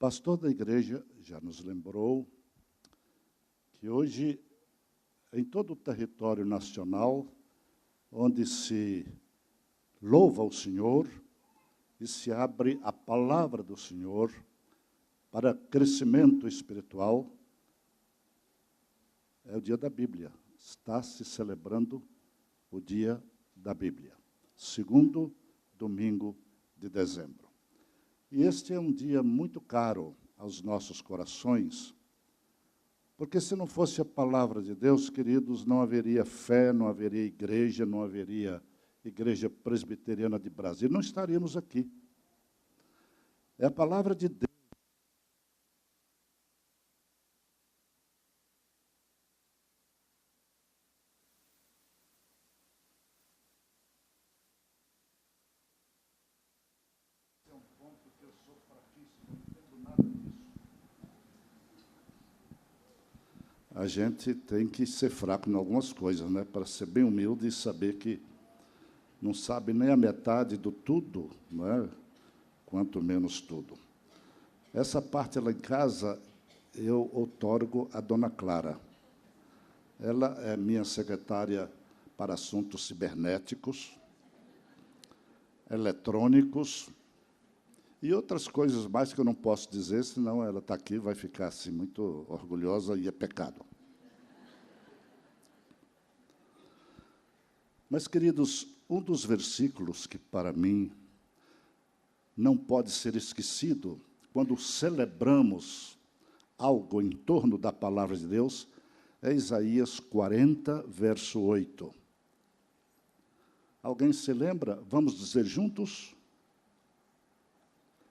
pastor da igreja já nos lembrou que hoje, em todo o território nacional, onde se louva o Senhor e se abre a palavra do Senhor para crescimento espiritual, é o dia da Bíblia. Está se celebrando o dia da Bíblia, segundo domingo de dezembro. E este é um dia muito caro aos nossos corações, porque se não fosse a palavra de Deus, queridos, não haveria fé, não haveria igreja, não haveria Igreja Presbiteriana de Brasília, não estaríamos aqui. É a palavra de Deus. É um ponto que eu sou fraquíssimo, não entendo nada disso. A gente tem que ser fraco em algumas coisas, né? Para ser bem humilde e saber que não sabe nem a metade do tudo, não é? Quanto menos tudo. Essa parte lá em casa, eu outorgo a dona Clara. Ela é minha secretária para assuntos cibernéticos, eletrônicos e outras coisas mais que eu não posso dizer, senão ela está aqui, vai ficar assim muito orgulhosa e é pecado. Mas, queridos, um dos versículos que, para mim, não pode ser esquecido quando celebramos algo em torno da palavra de Deus, é Isaías 40, verso 8. Alguém se lembra? Vamos dizer juntos?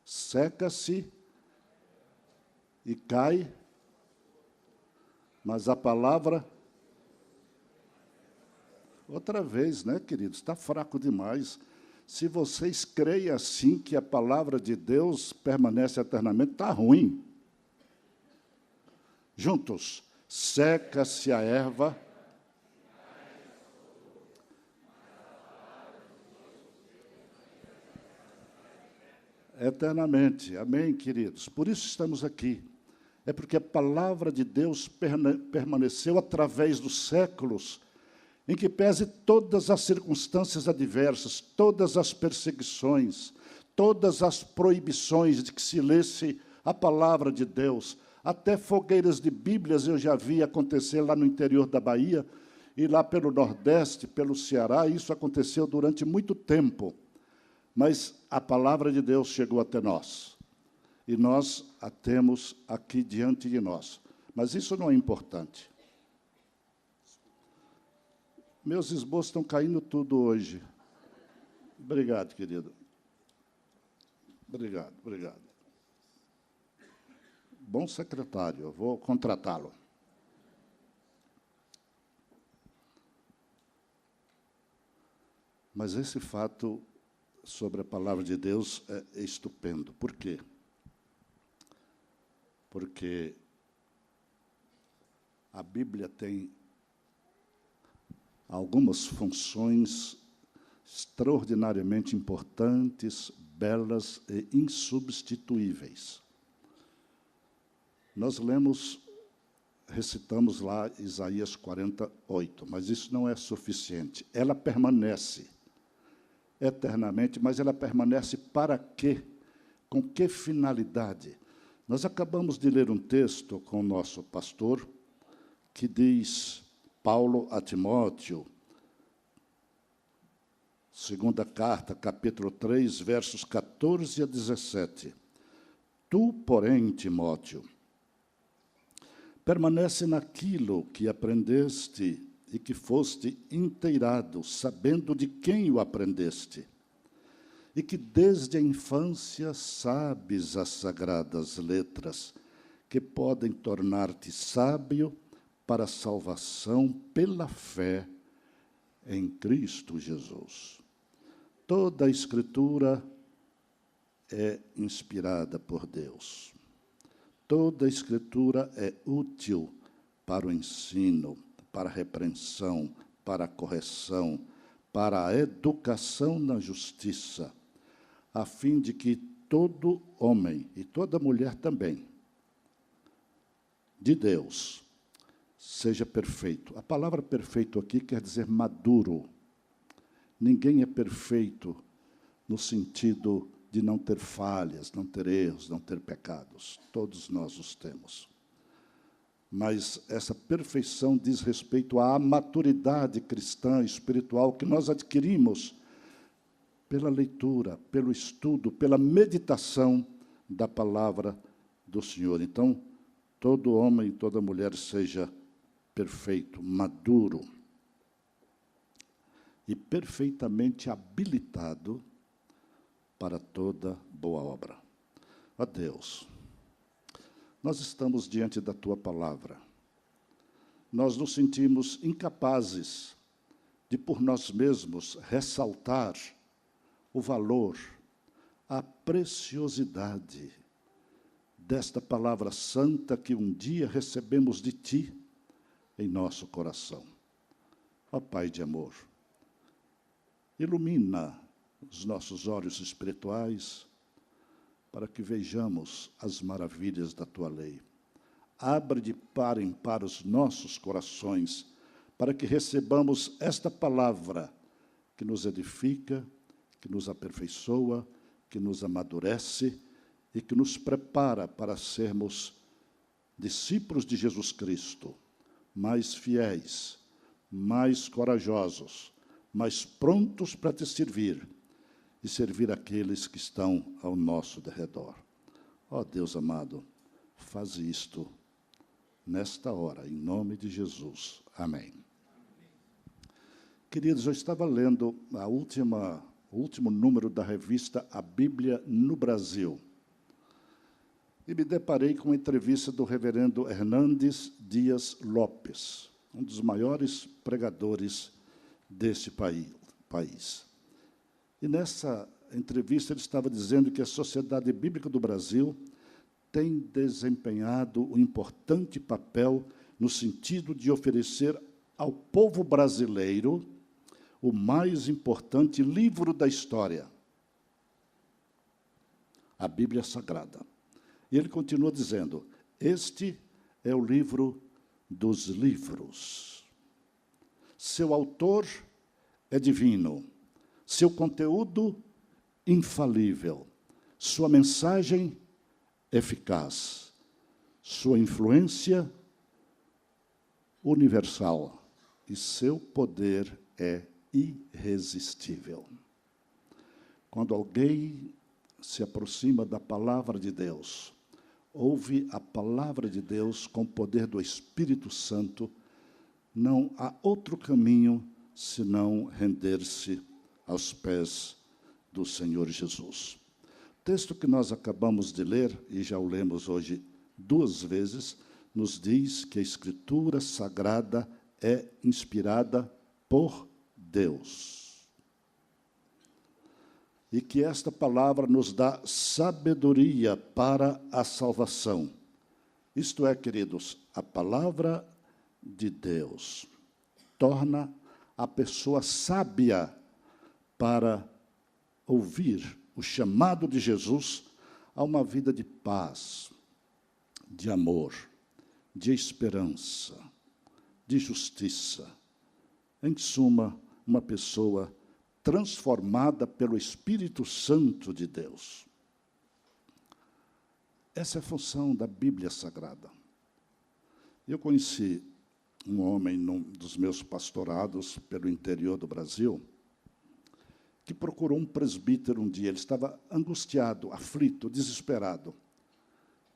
Seca-se e cai, mas a palavra... Outra vez, né, queridos? Está fraco demais. Se vocês creem assim que a palavra de Deus permanece eternamente, está ruim. Juntos. Seca-se a erva. Eternamente. Amém, queridos? Por isso estamos aqui. É porque a palavra de Deus permaneceu através dos séculos, em que pese todas as circunstâncias adversas, todas as perseguições, todas as proibições de que se lesse a palavra de Deus, até fogueiras de Bíblias eu já vi acontecer lá no interior da Bahia, e lá pelo Nordeste, pelo Ceará, isso aconteceu durante muito tempo. Mas a palavra de Deus chegou até nós, e nós a temos aqui diante de nós. Mas isso não é importante. Meus esboços estão caindo tudo hoje. Obrigado, querido. Obrigado, obrigado. Bom secretário, eu vou contratá-lo. Mas esse fato sobre a palavra de Deus é estupendo. Por quê? Porque a Bíblia tem algumas funções extraordinariamente importantes, belas e insubstituíveis. Nós recitamos lá Isaías 48, mas isso não é suficiente. Ela permanece eternamente, mas ela permanece para quê? Com que finalidade? Nós acabamos de ler um texto com o nosso pastor, que diz... Paulo a Timóteo, segunda carta, capítulo 3, versos 14 a 17. Tu, porém, Timóteo, permanece naquilo que aprendeste e que foste inteirado, sabendo de quem o aprendeste, e que desde a infância sabes as sagradas letras, que podem tornar-te sábio para a salvação pela fé em Cristo Jesus. Toda a Escritura é inspirada por Deus. Toda a Escritura é útil para o ensino, para a repreensão, para a correção, para a educação na justiça, a fim de que todo homem e toda mulher também, de Deus, seja perfeito. A palavra perfeito aqui quer dizer maduro. Ninguém é perfeito no sentido de não ter falhas, não ter erros, não ter pecados. Todos nós os temos. Mas essa perfeição diz respeito à maturidade cristã, espiritual, que nós adquirimos pela leitura, pelo estudo, pela meditação da palavra do Senhor. Então, todo homem e toda mulher seja perfeito, maduro e perfeitamente habilitado para toda boa obra. Ó Deus, nós estamos diante da Tua palavra. Nós nos sentimos incapazes de, por nós mesmos, ressaltar o valor, a preciosidade desta palavra santa que um dia recebemos de Ti em nosso coração. Ó Pai de amor, ilumina os nossos olhos espirituais para que vejamos as maravilhas da Tua lei. Abre de par em par os nossos corações para que recebamos esta palavra que nos edifica, que nos aperfeiçoa, que nos amadurece e que nos prepara para sermos discípulos de Jesus Cristo, mais fiéis, mais corajosos, mais prontos para Te servir e servir aqueles que estão ao nosso derredor. Ó Deus amado, faz isto nesta hora, em nome de Jesus. Amém. Queridos, eu estava lendo o último número da revista A Bíblia no Brasil e me deparei com uma entrevista do reverendo Hernandes Dias Lopes, um dos maiores pregadores deste país. E nessa entrevista ele estava dizendo que a Sociedade Bíblica do Brasil tem desempenhado um importante papel no sentido de oferecer ao povo brasileiro o mais importante livro da história, a Bíblia Sagrada. E ele continua dizendo, este é o livro dos livros. Seu autor é divino, seu conteúdo infalível, sua mensagem eficaz, sua influência universal e seu poder é irresistível. Quando alguém se aproxima da palavra de Deus, ouve a palavra de Deus com o poder do Espírito Santo, não há outro caminho senão render-se aos pés do Senhor Jesus. O texto que nós acabamos de ler, e já o lemos hoje 2 vezes, nos diz que a Escritura Sagrada é inspirada por Deus. E que esta palavra nos dá sabedoria para a salvação. Isto é, queridos, a palavra de Deus torna a pessoa sábia para ouvir o chamado de Jesus a uma vida de paz, de amor, de esperança, de justiça. Em suma, uma pessoa transformada pelo Espírito Santo de Deus. Essa é a função da Bíblia Sagrada. Eu conheci um homem num dos meus pastorados pelo interior do Brasil, que procurou um presbítero um dia. Ele estava angustiado, aflito, desesperado.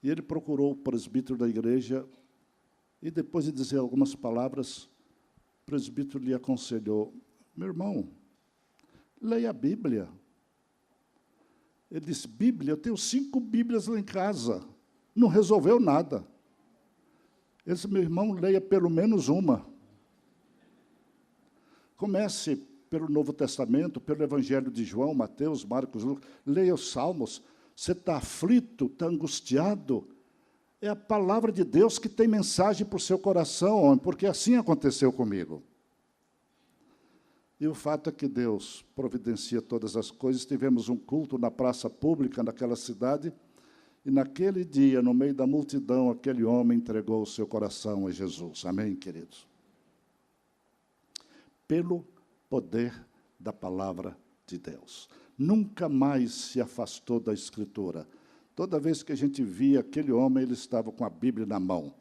E ele procurou o presbítero da igreja e, depois de dizer algumas palavras, o presbítero lhe aconselhou, meu irmão, leia a Bíblia. Ele disse, Bíblia? Eu tenho 5 Bíblias lá em casa. Não resolveu nada. Ele disse, meu irmão, leia pelo menos uma. Comece pelo Novo Testamento, pelo Evangelho de João, Mateus, Marcos, Lucas. Leia os Salmos. Você está aflito, está angustiado. É a palavra de Deus que tem mensagem para o seu coração, homem, porque assim aconteceu comigo. E o fato é que Deus providencia todas as coisas. Tivemos um culto na praça pública naquela cidade, e naquele dia, no meio da multidão, aquele homem entregou o seu coração a Jesus. Amém, queridos? Pelo poder da palavra de Deus. Nunca mais se afastou da Escritura. Toda vez que a gente via aquele homem, ele estava com a Bíblia na mão.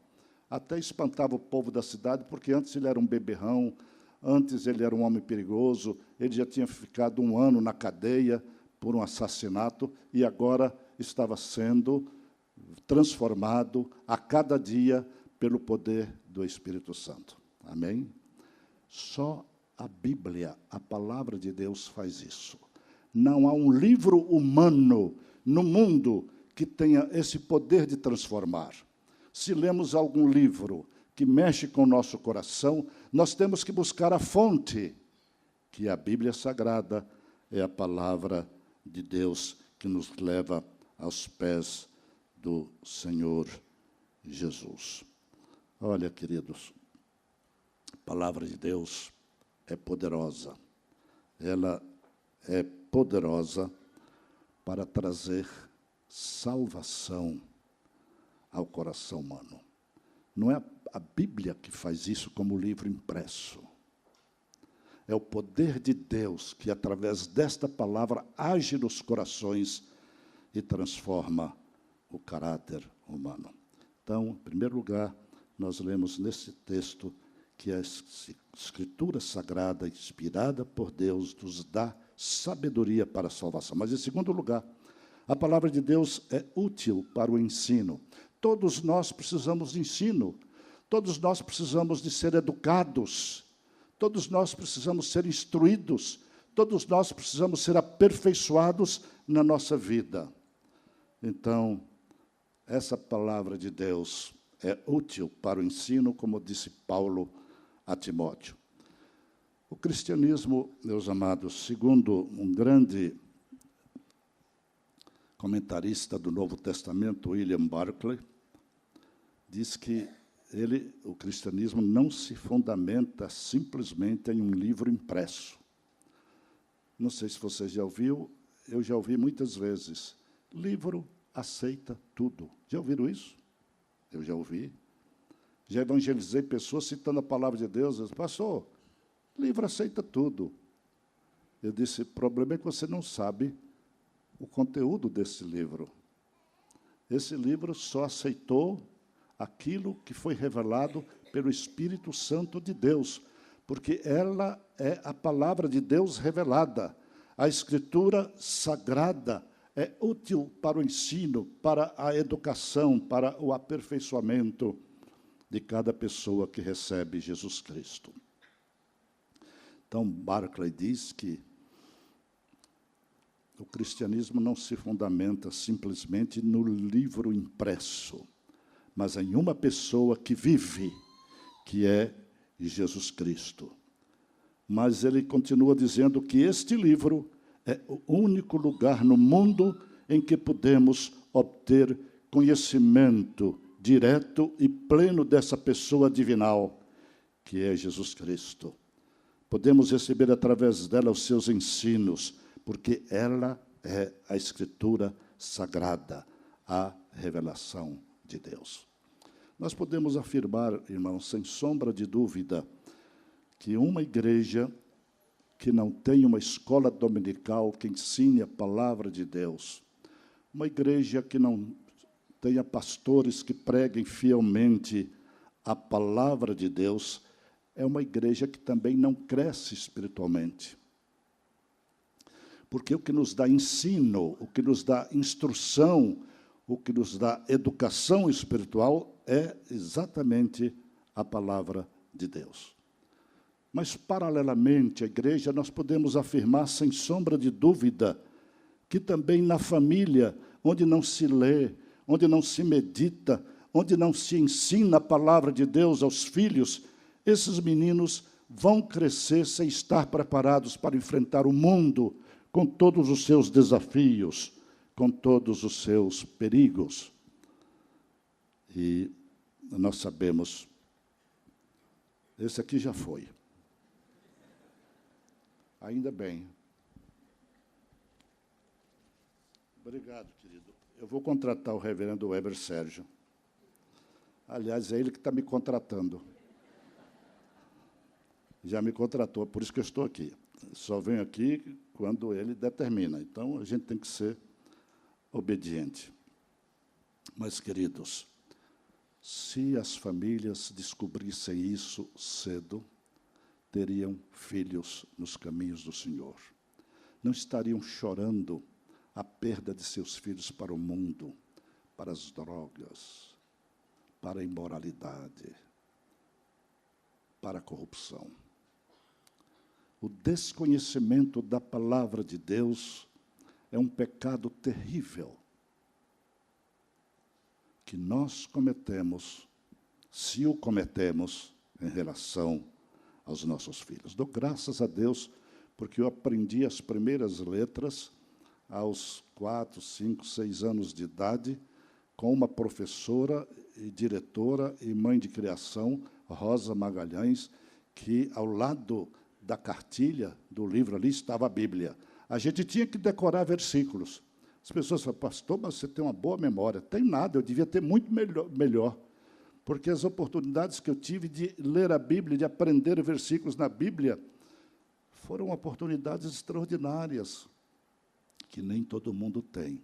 Até espantava o povo da cidade, porque antes ele era um beberrão, antes ele era um homem perigoso, ele já tinha ficado 1 ano na cadeia por um assassinato, e agora estava sendo transformado a cada dia pelo poder do Espírito Santo. Amém? Só a Bíblia, a palavra de Deus, faz isso. Não há um livro humano no mundo que tenha esse poder de transformar. Se lemos algum livro que mexe com o nosso coração, nós temos que buscar a fonte, que é a Bíblia Sagrada, é a palavra de Deus que nos leva aos pés do Senhor Jesus. Olha, queridos, a palavra de Deus é poderosa. Ela é poderosa para trazer salvação ao coração humano. Não é a Bíblia que faz isso como livro impresso. É o poder de Deus que, através desta palavra, age nos corações e transforma o caráter humano. Então, em primeiro lugar, nós lemos nesse texto que a Escritura Sagrada, inspirada por Deus, nos dá sabedoria para a salvação. Mas, em segundo lugar, a palavra de Deus é útil para o ensino. Todos nós precisamos de ensino. Todos nós precisamos de ser educados. Todos nós precisamos ser instruídos. Todos nós precisamos ser aperfeiçoados na nossa vida. Então, essa palavra de Deus é útil para o ensino, como disse Paulo a Timóteo. O cristianismo, meus amados, segundo um grande comentarista do Novo Testamento, William Barclay, diz que o cristianismo não se fundamenta simplesmente em um livro impresso. Não sei se você já ouviu, eu já ouvi muitas vezes. Livro aceita tudo. Já ouviram isso? Eu já ouvi. Já evangelizei pessoas citando a palavra de Deus. Eu disse, pastor, livro aceita tudo. Eu disse, o problema é que você não sabe o conteúdo desse livro. Esse livro só aceitou aquilo que foi revelado pelo Espírito Santo de Deus, porque ela é a palavra de Deus revelada. A Escritura Sagrada é útil para o ensino, para a educação, para o aperfeiçoamento de cada pessoa que recebe Jesus Cristo. Então, Barclay diz que o cristianismo não se fundamenta simplesmente no livro impresso, mas em uma pessoa que vive, que é Jesus Cristo. Mas ele continua dizendo que este livro é o único lugar no mundo em que podemos obter conhecimento direto e pleno dessa pessoa divinal, que é Jesus Cristo. Podemos receber através dela os seus ensinos, porque ela é a Escritura Sagrada, a revelação de Deus. Nós podemos afirmar, irmãos, sem sombra de dúvida, que uma igreja que não tem uma escola dominical que ensine a palavra de Deus, uma igreja que não tenha pastores que preguem fielmente a palavra de Deus, é uma igreja que também não cresce espiritualmente. Porque o que nos dá ensino, o que nos dá instrução, o que nos dá educação espiritual é exatamente a palavra de Deus. Mas, paralelamente à igreja, nós podemos afirmar, sem sombra de dúvida, que também na família, onde não se lê, onde não se medita, onde não se ensina a palavra de Deus aos filhos, esses meninos vão crescer sem estar preparados para enfrentar o mundo, com todos os seus desafios, com todos os seus perigos. E nós sabemos, esse aqui já foi. Ainda bem. Obrigado, querido. Eu vou contratar o reverendo Weber Sérgio. Aliás, é ele que está me contratando. Já me contratou, por isso que eu estou aqui. Só venho aqui quando ele determina. Então, a gente tem que ser obediente. Mas, queridos, se as famílias descobrissem isso cedo, teriam filhos nos caminhos do Senhor. Não estariam chorando a perda de seus filhos para o mundo, para as drogas, para a imoralidade, para a corrupção. O desconhecimento da palavra de Deus é um pecado terrível que nós cometemos, se o cometemos, em relação aos nossos filhos. Dou graças a Deus, porque eu aprendi as primeiras letras aos 4, 5, 6 anos de idade, com uma professora e diretora e mãe de criação, Rosa Magalhães, que, ao lado da cartilha do livro ali, estava a Bíblia. A gente tinha que decorar versículos. As pessoas falam, pastor, mas você tem uma boa memória. Tem nada, eu devia ter muito melhor. Porque as oportunidades que eu tive de ler a Bíblia, de aprender versículos na Bíblia, foram oportunidades extraordinárias, que nem todo mundo tem.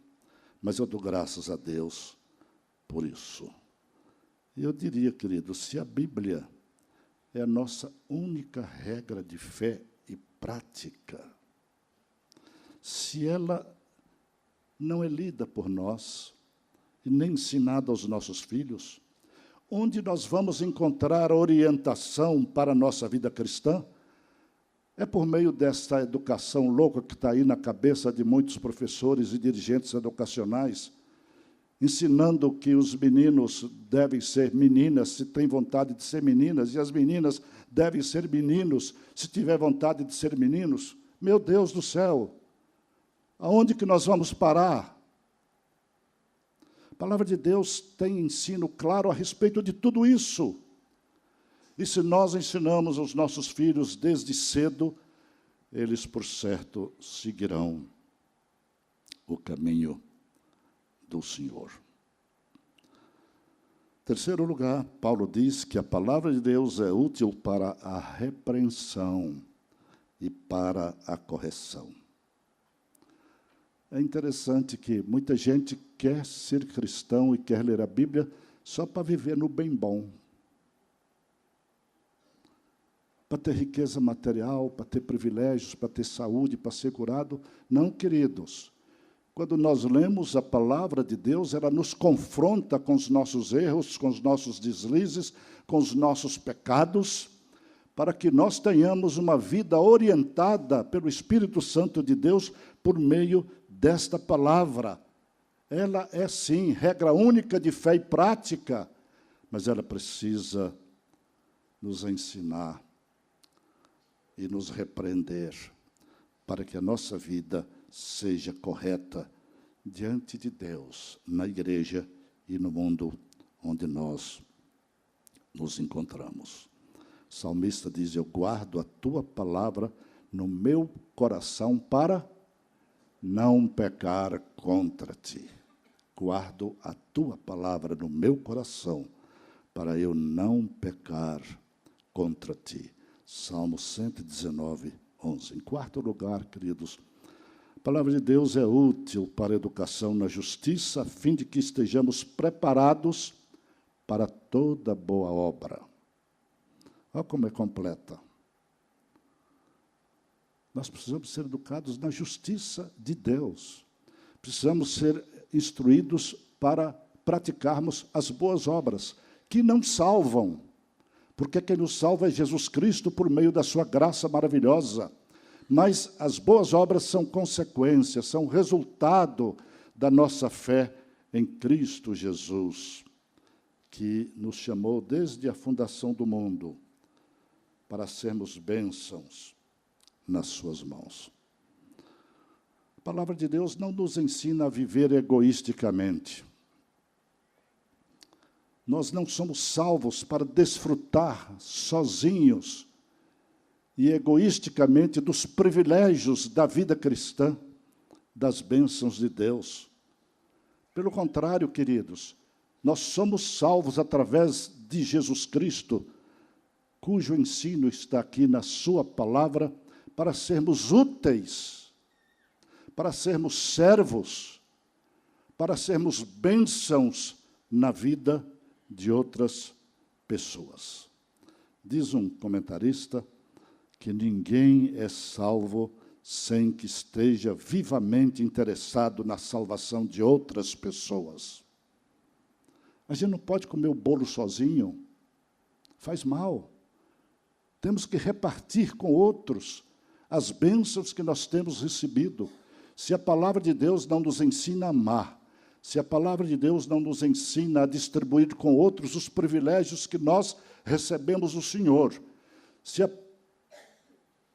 Mas eu dou graças a Deus por isso. Eu diria, querido, se a Bíblia é a nossa única regra de fé e prática, se ela não é lida por nós e nem ensinada aos nossos filhos, onde nós vamos encontrar orientação para a nossa vida cristã? É por meio dessa educação louca que está aí na cabeça de muitos professores e dirigentes educacionais, ensinando que os meninos devem ser meninas, se têm vontade de ser meninas, e as meninas devem ser meninos, se tiver vontade de ser meninos. Meu Deus do céu! Aonde que nós vamos parar? A palavra de Deus tem ensino claro a respeito de tudo isso. E se nós ensinamos aos nossos filhos desde cedo, eles, por certo, seguirão o caminho do Senhor. Em terceiro lugar, Paulo diz que a palavra de Deus é útil para a repreensão e para a correção. É interessante que muita gente quer ser cristão e quer ler a Bíblia só para viver no bem bom. Para ter riqueza material, para ter privilégios, para ter saúde, para ser curado. Não, queridos. Quando nós lemos a palavra de Deus, ela nos confronta com os nossos erros, com os nossos deslizes, com os nossos pecados, para que nós tenhamos uma vida orientada pelo Espírito Santo de Deus por meio desta palavra. Ela é, sim, regra única de fé e prática, mas ela precisa nos ensinar e nos repreender para que a nossa vida seja correta diante de Deus, na igreja e no mundo onde nós nos encontramos. O salmista diz, eu guardo a tua palavra no meu coração para não pecar contra ti. Guardo a tua palavra no meu coração para eu não pecar contra ti. Salmo 119, 11. Em quarto lugar, queridos, a palavra de Deus é útil para a educação na justiça, a fim de que estejamos preparados para toda boa obra. Olha como é completa. Nós precisamos ser educados na justiça de Deus. Precisamos ser instruídos para praticarmos as boas obras, que não salvam, porque quem nos salva é Jesus Cristo por meio da sua graça maravilhosa. Mas as boas obras são consequência, são resultado da nossa fé em Cristo Jesus, que nos chamou desde a fundação do mundo para sermos bênçãos nas suas mãos. A palavra de Deus não nos ensina a viver egoisticamente. Nós não somos salvos para desfrutar sozinhos e egoisticamente dos privilégios da vida cristã, das bênçãos de Deus. Pelo contrário, queridos, nós somos salvos através de Jesus Cristo, cujo ensino está aqui na sua palavra, para sermos úteis, para sermos servos, para sermos bênçãos na vida de outras pessoas. Diz um comentarista que ninguém é salvo sem que esteja vivamente interessado na salvação de outras pessoas. A gente não pode comer o bolo sozinho, faz mal. Temos que repartir com outros as bênçãos que nós temos recebido. Se a palavra de Deus não nos ensina a amar, se a palavra de Deus não nos ensina a distribuir com outros os privilégios que nós recebemos do Senhor, se a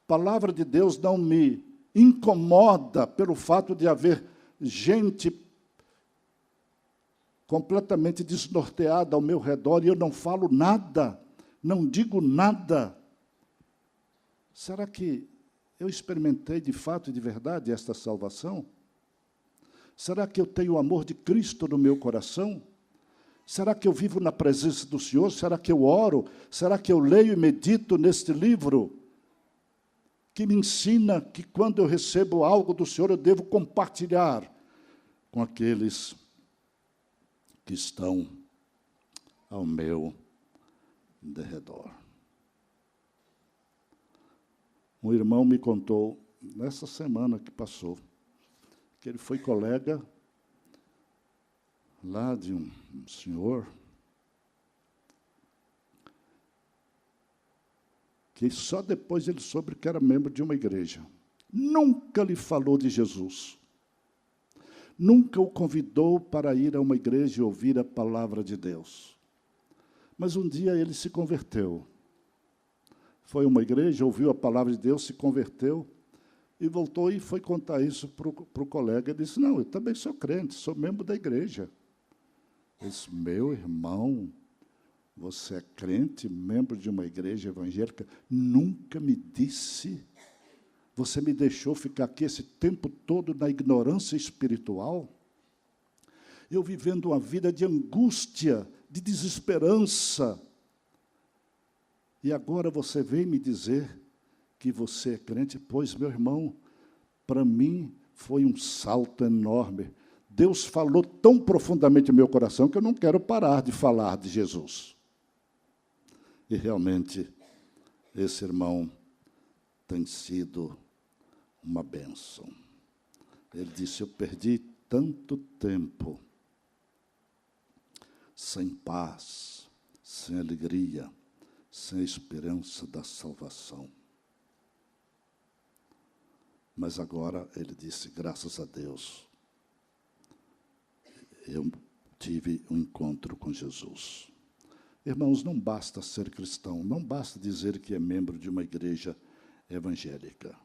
palavra de Deus não me incomoda pelo fato de haver gente completamente desnorteada ao meu redor e eu não falo nada, não digo nada, será que eu experimentei de fato e de verdade esta salvação? Será que eu tenho o amor de Cristo no meu coração? Será que eu vivo na presença do Senhor? Será que eu oro? Será que eu leio e medito neste livro que me ensina que quando eu recebo algo do Senhor, eu devo compartilhar com aqueles que estão ao meu derredor? Um irmão me contou, nessa semana que passou, que ele foi colega lá de um senhor que só depois ele soube que era membro de uma igreja. Nunca lhe falou de Jesus. Nunca o convidou para ir a uma igreja e ouvir a palavra de Deus. Mas um dia ele se converteu. Foi a uma igreja, ouviu a palavra de Deus, se converteu, e voltou e foi contar isso para o colega. Ele disse, não, eu também sou crente, sou membro da igreja. Ele disse, meu irmão, você é crente, membro de uma igreja evangélica? Nunca me disse. Você me deixou ficar aqui esse tempo todo na ignorância espiritual? Eu vivendo uma vida de angústia, de desesperança. E agora você vem me dizer que você é crente? Pois, meu irmão, para mim foi um salto enorme. Deus falou tão profundamente no meu coração que eu não quero parar de falar de Jesus. E realmente, esse irmão tem sido uma bênção. Ele disse, eu perdi tanto tempo sem paz, sem alegria, sem a esperança da salvação. Mas agora, ele disse, graças a Deus, eu tive um encontro com Jesus. Irmãos, não basta ser cristão, não basta dizer que é membro de uma igreja evangélica.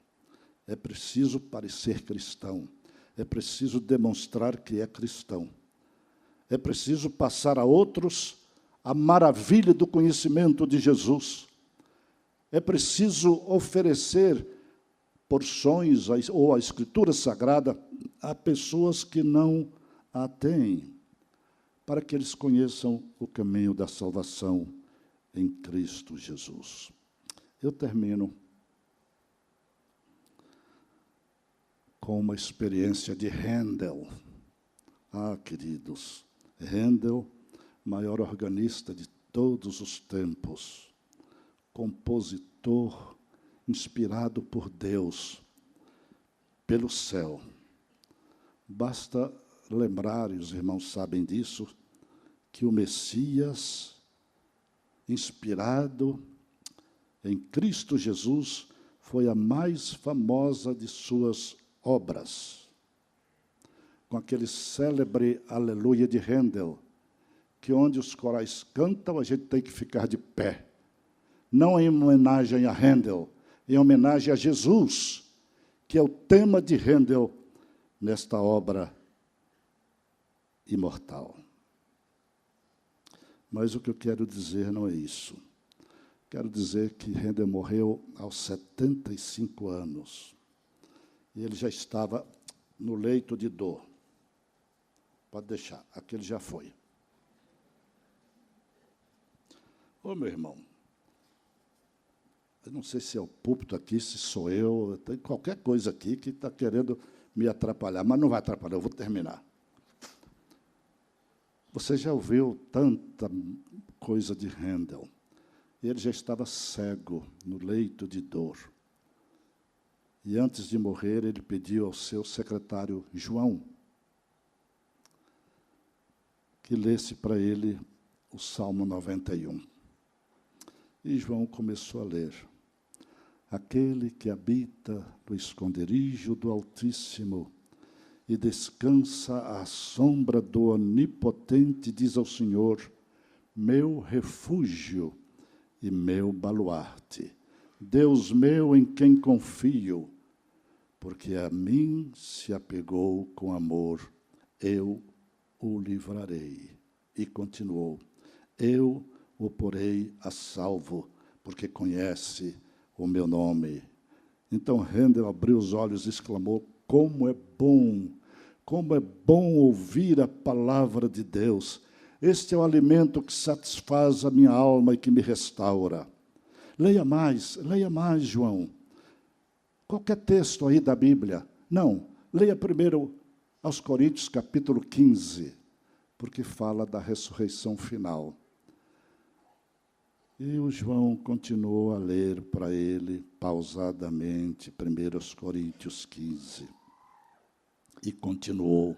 É preciso parecer cristão, é preciso demonstrar que é cristão. É preciso passar a outros a maravilha do conhecimento de Jesus. É preciso oferecer porções ou a Escritura Sagrada a pessoas que não a têm, para que eles conheçam o caminho da salvação em Cristo Jesus. Eu termino com uma experiência de Handel. Ah, queridos, Handel, maior organista de todos os tempos, compositor inspirado por Deus, pelo céu. Basta lembrar, e os irmãos sabem disso, que o Messias, inspirado em Cristo Jesus, foi a mais famosa de suas obras. Com aquele célebre Aleluia de Handel, que onde os corais cantam, a gente tem que ficar de pé. Não em homenagem a Handel, em homenagem a Jesus, que é o tema de Handel nesta obra imortal. Mas o que eu quero dizer não é isso. Quero dizer que Handel morreu aos 75 anos. E ele já estava no leito de dor. Pode deixar, aquele já foi. Ô, meu irmão, eu não sei se é o púlpito aqui, se sou eu, tem qualquer coisa aqui que está querendo me atrapalhar, mas não vai atrapalhar, eu vou terminar. Você já ouviu tanta coisa de Handel. Ele já estava cego, no leito de dor. E antes de morrer, ele pediu ao seu secretário João que lesse para ele o Salmo 91. E João começou a ler. Aquele que habita no esconderijo do Altíssimo e descansa à sombra do Onipotente, diz ao Senhor, meu refúgio e meu baluarte, Deus meu em quem confio, porque a mim se apegou com amor, eu o livrarei. E continuou, eu o porei a salvo, porque conhece o meu nome. Então Handel abriu os olhos e exclamou, como é bom ouvir a palavra de Deus. Este é o alimento que satisfaz a minha alma e que me restaura. Leia mais, João. Qualquer texto aí da Bíblia. Não, leia primeiro aos Coríntios, capítulo 15, porque fala da ressurreição final. E o João continuou a ler para ele, pausadamente, 1 Coríntios 15. E continuou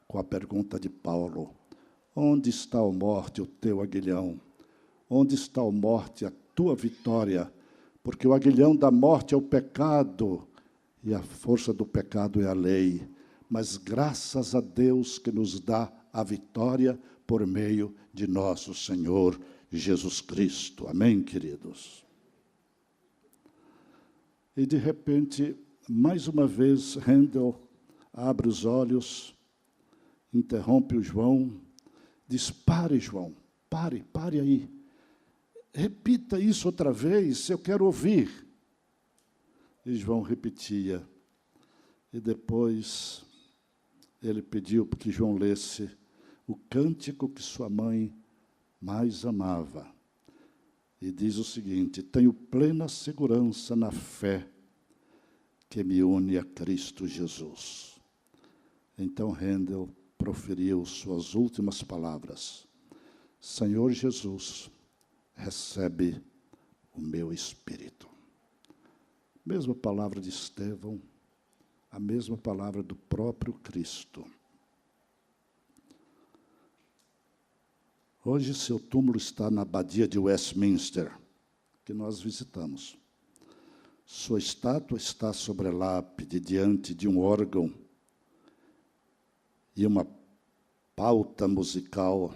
com a pergunta de Paulo, onde está, ó morte, o teu aguilhão? Onde está, ó morte, a tua vitória? Porque o aguilhão da morte é o pecado, e a força do pecado é a lei. Mas graças a Deus que nos dá a vitória por meio de nosso Senhor Jesus Cristo. Amém, queridos? E, de repente, mais uma vez, Handel abre os olhos, interrompe o João, diz, pare, João, pare aí. Repita isso outra vez, eu quero ouvir. E João repetia. E depois ele pediu que João lesse o cântico que sua mãe mais amava. E diz o seguinte, tenho plena segurança na fé que me une a Cristo Jesus. Então Handel proferiu suas últimas palavras. Senhor Jesus, recebe o meu espírito. Mesma palavra de Estevão, a mesma palavra do próprio Cristo. Hoje seu túmulo está na abadia de Westminster, que nós visitamos. Sua estátua está sobre a lápide, diante de um órgão e uma pauta musical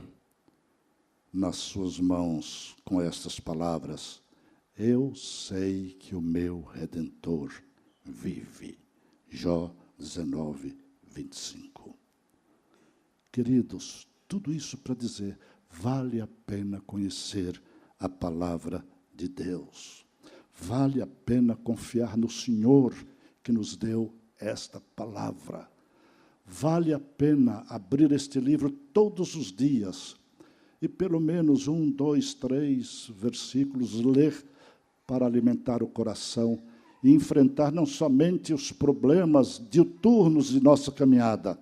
nas suas mãos, com estas palavras, eu sei que o meu Redentor vive. Jó 19, 25. Queridos, tudo isso para dizer, vale a pena conhecer a palavra de Deus. Vale a pena confiar no Senhor que nos deu esta palavra. Vale a pena abrir este livro todos os dias e pelo menos 1, 2, 3 versículos ler para alimentar o coração e enfrentar não somente os problemas diuturnos de nossa caminhada,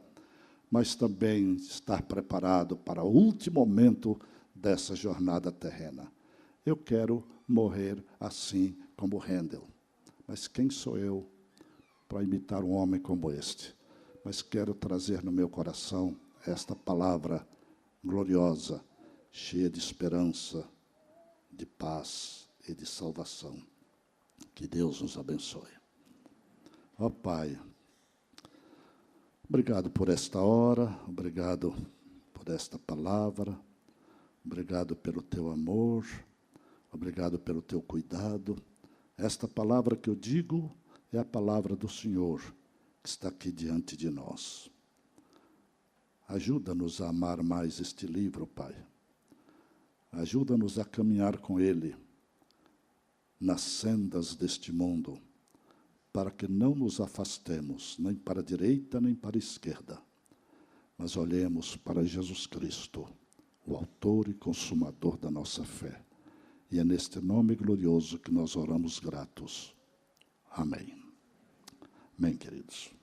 mas também estar preparado para o último momento dessa jornada terrena. Eu quero morrer assim como Handel. Mas quem sou eu para imitar um homem como este? Mas quero trazer no meu coração esta palavra gloriosa, cheia de esperança, de paz e de salvação. Que Deus nos abençoe. Ó Pai, obrigado por esta hora, obrigado por esta palavra, obrigado pelo teu amor, obrigado pelo teu cuidado. Esta palavra que eu digo é a palavra do Senhor, que está aqui diante de nós. Ajuda-nos a amar mais este livro, Pai. Ajuda-nos a caminhar com ele. nas sendas deste mundo, para que não nos afastemos nem para a direita nem para a esquerda, mas olhemos para Jesus Cristo, o autor e consumador da nossa fé. E é neste nome glorioso que nós oramos gratos. Amém. Amém, queridos.